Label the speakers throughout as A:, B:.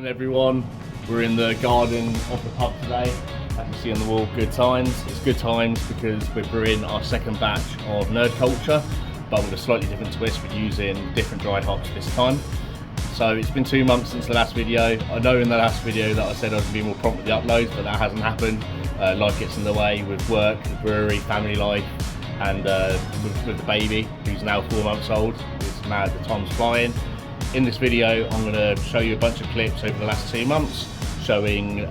A: Morning everyone, we're in the garden of the pub today. As you can see on the wall, good times. It's good times because we're brewing our second batch of Nerd Culture, but with a slightly different twist. We're using different dried hops this time. So it's been 2 months since the last video. I know in the last video that I said I was going to be more prompt with the uploads, but that hasn't happened. Life gets in the way with work, the brewery, family life, and with the baby, who's now 4 months old. It's mad, the time's flying. In this video, I'm going to show you a bunch of clips over the last 2 months, showing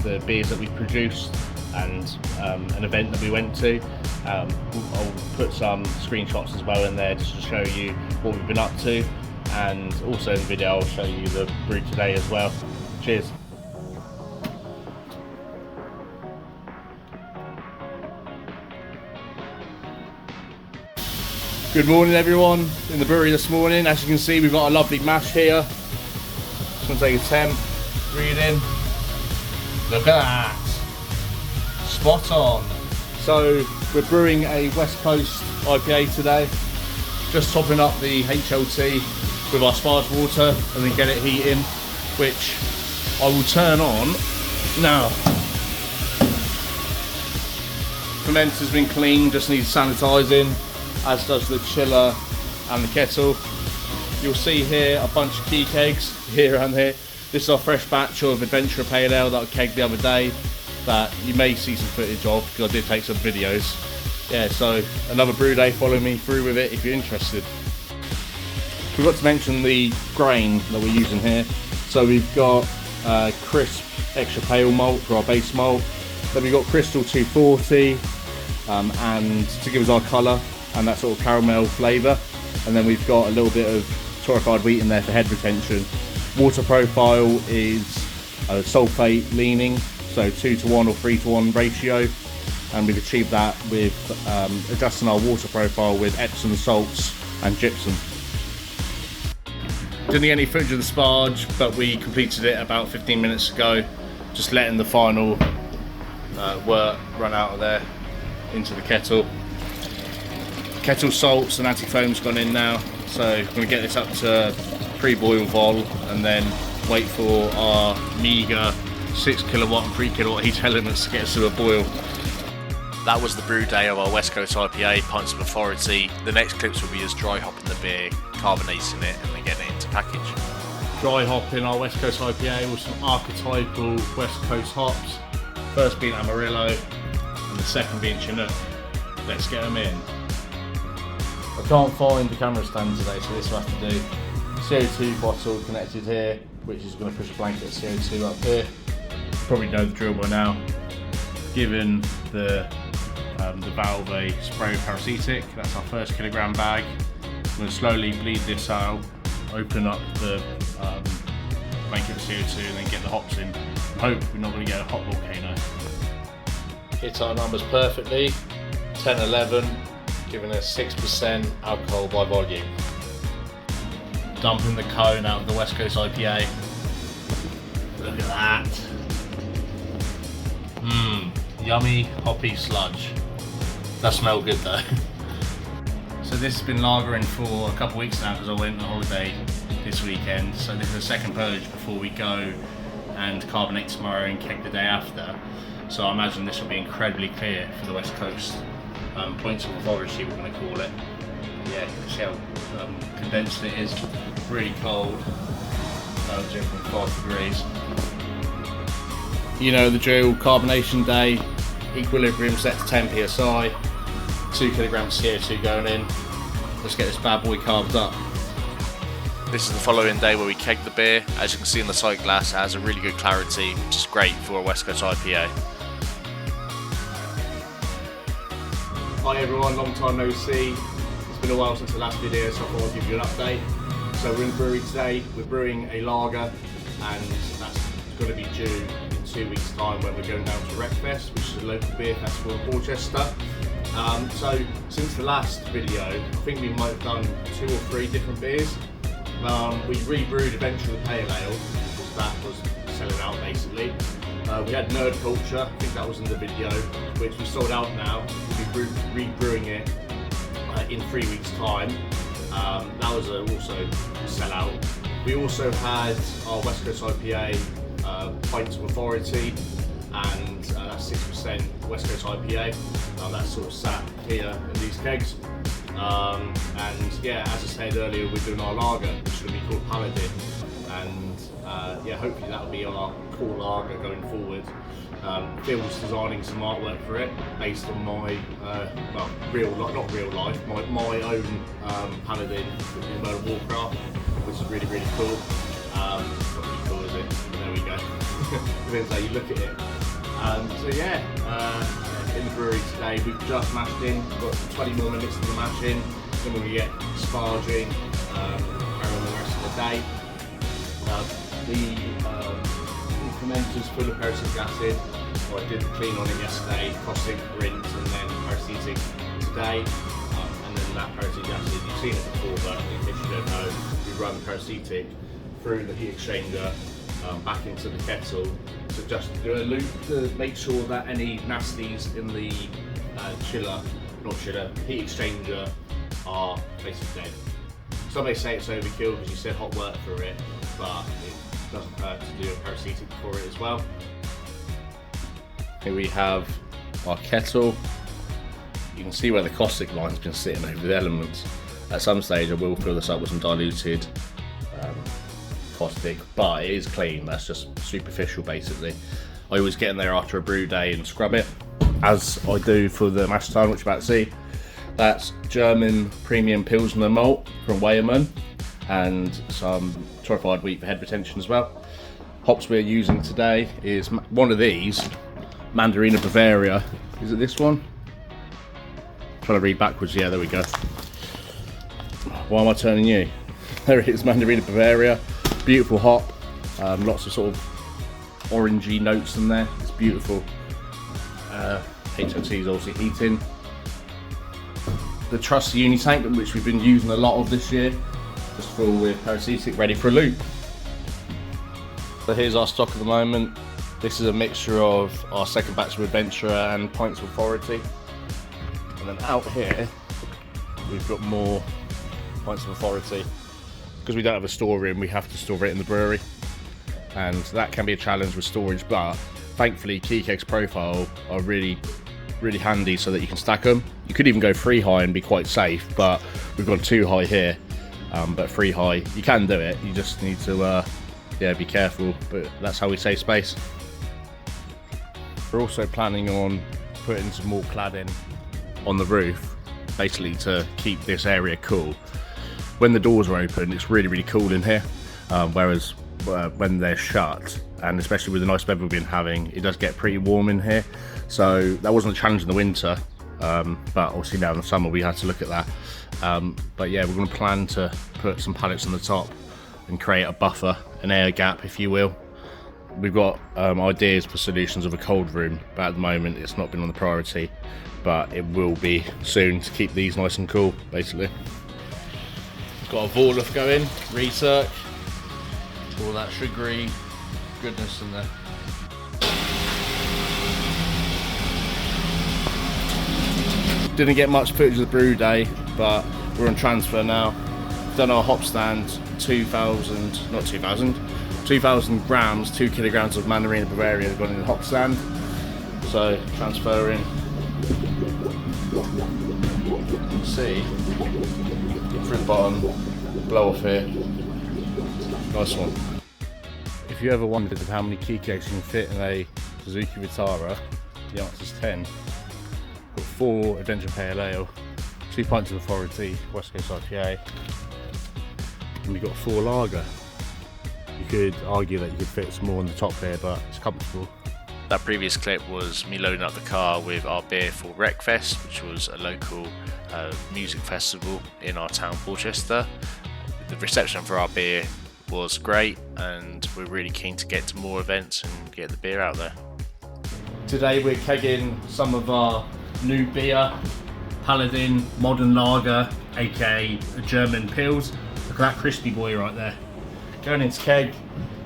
A: the beers that we produced and an event that we went to. I'll put some screenshots as well in there just to show you what we've been up to, and also in the video I'll show you the brew today as well. Cheers. Good morning everyone, in the brewery this morning. As you can see, we've got a lovely mash here. Just going to take a temp, reading. Look at that, spot on. So we're brewing a West Coast IPA today. Just topping up the HLT with our sparge water and then get it heating, which I will turn on now. Fermenter's been cleaned, just needs sanitising, as does the chiller and the kettle. You'll see here a bunch of key kegs here and here. This is our fresh batch of Adventure Pale Ale that I kegged the other day that you may see some footage of because I did take some videos. Yeah, so another brew day, follow me through with it if you're interested. Forgot to mention the grain that we're using here. So we've got crisp extra pale malt for our base malt. Then we've got Crystal 240 and to give us our colour and that sort of caramel flavour. And then we've got a little bit of torrefied wheat in there for head retention. Water profile is sulphate leaning, so 2:1 or 3:1 ratio. And we've achieved that with adjusting our water profile with Epsom salts and gypsum. Didn't get any footage of the sparge, but we completed it about 15 minutes ago, just letting the final wort run out of there into the kettle. Kettle salts and anti-foam's gone in now, so I'm going to get this up to pre-boil vol and then wait for our meagre 6 kilowatt and 3 kilowatt heat elements to get to a boil. That was the brew day of our West Coast IPA, Pints of Authority. The next clips will be us dry hopping the beer, carbonating it, and then getting it into package. Dry hopping our West Coast IPA with some archetypal West Coast hops. First being Amarillo, and the second being Chinook. Let's get them in. I can't find the camera stand today, so this will have to do. CO2 bottle connected here, which is going to push a blanket of CO2 up here. Probably know the drill by now. Given the valve a spray parasitic, that's our first kilogram bag. I'm going to slowly bleed this out, open up the blanket of CO2 and then get the hops in. I hope we're not going to get a hot volcano. Hit our numbers perfectly, 10-11, giving us 6% alcohol by volume. Dumping the cone out of the West Coast IPA. Look at that. Yummy hoppy sludge. That smells good though. So this has been lagering for a couple of weeks now because I went on holiday this weekend. So this is the second purge before we go and carbonate tomorrow and keg the day after. So I imagine this will be incredibly clear for the West Coast. Points of authority we're going to call it. Yeah, you can see how condensed it is. Really cold. 0.5 degrees. You know the drill, carbonation day, equilibrium set to 10 psi, 2 kilograms CO2 going in. Let's get this bad boy carved up. This is the following day where we keg the beer. As you can see in the sight glass, it has a really good clarity, which is great for a West Coast IPA. Hi everyone, long time no see. It's been a while since the last video, so I thought I'd give you an update. So we're in the brewery today, we're brewing a lager, and that's going to be due in 2 weeks time when we're going down to Wreckfest, which is a local beer festival in Portcullis. So since the last video, I think we might have done 2 or 3 different beers. We rebrewed Adventure Pale Ale because that was selling out basically. We had Nerd Culture, I think that was in the video, which we sold out now. We'll be rebrewing it in 3 weeks time. That was also a sellout. We also had our West Coast IPA, Pints of Authority, and that's 6% West Coast IPA. That's sort of sat here in these kegs. And yeah, as I said earlier, we're doing our lager, which is going to be called Paladin. And yeah, hopefully that'll be our core lager going forward. Phil's designing some artwork for it based on my, well, not real life, my own Paladin in World of Warcraft, which is really, really cool. Not really cool, is it? There we go. Depends how you look at it. So yeah, in the brewery today, we've just mashed in. We've got 20 more minutes of the mashing. Then we're going to get sparging, carry on the rest of the day. The fermenter's full of peracetic acid. So I did the clean on it yesterday, caustic, rinse, and then peracetic today. And then that peracetic acid, you've seen it before, but in case you don't know, we run peracetic through the heat exchanger back into the kettle to just do a loop to make sure that any nasties in the heat exchanger are basically dead. Some may say it's overkill because you said hot work for it, but it doesn't hurt to do a peracetic for it as well. Here we have our kettle. You can see where the caustic line's been sitting over the elements. At some stage I will fill this up with some diluted caustic, but it is clean. That's just superficial basically. I always get in there after a brew day and scrub it, as I do for the mash tun, which you're about to see. That's German premium Pilsner malt from Weyermann and some torrefied wheat for head retention as well. Hops we're using today is one of these, Mandarina Bavaria. Is it this one? I'm trying to read backwards. Yeah, there we go. Why am I turning you? There it is, Mandarina Bavaria. Beautiful hop. Lots of sort of orangey notes in there. It's beautiful. HOT is obviously heating. The trusty Unitank, which we've been using a lot of this year, just full with peracetic, ready for a loop. So here's our stock at the moment. This is a mixture of our second batch of Adventurer and Pints of Authority. And then out here, we've got more Pints of Authority. Because we don't have a storeroom, we have to store it in the brewery. And that can be a challenge with storage, but thankfully Key Kegs Profile are really handy so that you can stack them. You could even go 3 high and be quite safe, but we've gone 2 high here. But 3 high, you can do it, you just need to yeah, be careful, but that's how we save space. We're also planning on putting some more cladding on the roof, basically to keep this area cool. When the doors are open, it's really cool in here, whereas when they're shut, and especially with the nice weather we've been having, it does get pretty warm in here. So that wasn't a challenge in the winter, but obviously now in the summer we had to look at that. But yeah, we're going to plan to put some pallets on the top and create a buffer, an air gap if you will. We've got ideas for solutions of a cold room, but at the moment it's not been on the priority, but it will be soon to keep these nice and cool basically. Got a Vorluth going, Recirc, all that sugary goodness in there. Didn't get much footage of the brew day, but we're on transfer now. We've done our hop stand, 2,000 grams, 2 kilograms of Mandarina Bavaria have gone in the hop stand. So transferring, see, through the bottom, blow off here, nice one. If you ever wondered how many key kegs you can fit in a Suzuki Vitara, the answer is 10. Got 4 Adventure Pale Ale, 2 Pints of Authority, West Coast IPA, and we've got 4 lager. You could argue that you could fit some more on the top here, but it's comfortable.
B: That previous clip was me loading up the car with our beer for Wreckfest, which was a local music festival in our town, Portchester. The reception for our beer was great, and we're really keen to get to more events and get the beer out there.
A: Today we're kegging some of our new beer, Paladin Modern Lager, aka a German Pils. Look at that crispy boy right there. Going into keg.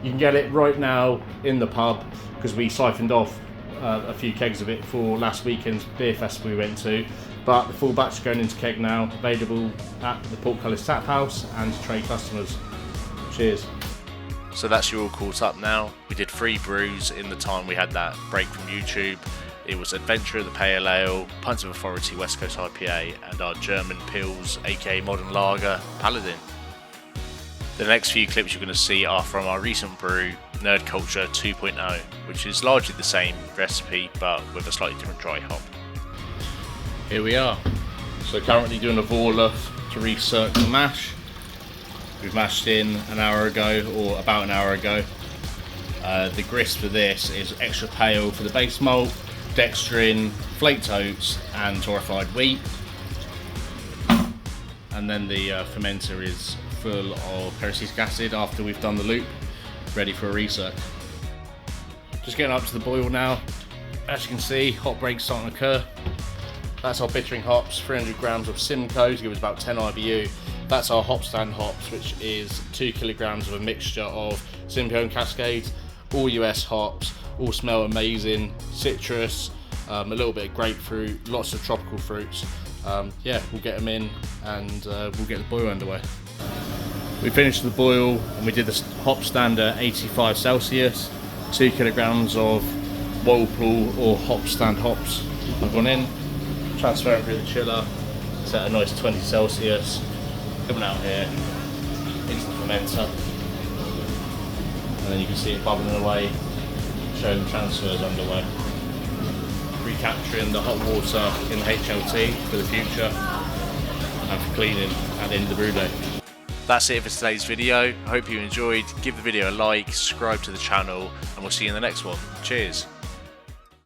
A: You can get it right now in the pub because we siphoned off a few kegs of it for last weekend's beer festival we went to. But the full batch is going into keg now, available at the Portcullis Tap House and to trade customers. Cheers.
B: So that's you all caught up now. We did 3 brews in the time we had that break from YouTube. It was Adventure the Pale Ale, Pints of Authority West Coast IPA, and our German Pils, aka Modern Lager, Paladin. The next few clips you're going to see are from our recent brew, Nerd Culture 2.0, which is largely the same recipe but with a slightly different dry hop.
A: Here we are. So currently doing a Vorluth to recircle mash. We've mashed in an hour ago, or about an hour ago. The grist for this is extra pale for the base malt, dextrin, flaked oats and torrefied wheat. And then the fermenter is full of peracetic acid after we've done the loop, ready for a recirc. Just getting up to the boil now. As you can see, hop breaks starting to occur. That's our bittering hops, 300 grams of Simcoe to give us about 10 IBU. That's our hop stand hops, which is 2 kilograms of a mixture of Simcoe and Cascades, all US hops, all smell amazing, citrus, a little bit of grapefruit, lots of tropical fruits. Yeah, we'll get them in and we'll get the boil underway. We finished the boil and we did the hop stand at 85 Celsius, 2 kilograms of Whirlpool or hop stand hops have gone in, transfer it through the chiller, set a nice 20 Celsius, coming out here into the fermenter, and then you can see it bubbling away, showing the transfers underway. Recapturing the hot water in the HLT for the future and for cleaning at the end of the brew day.
B: That's it for today's video. I hope you enjoyed. Give the video a like, subscribe to the channel, and we'll see you in the next one. Cheers.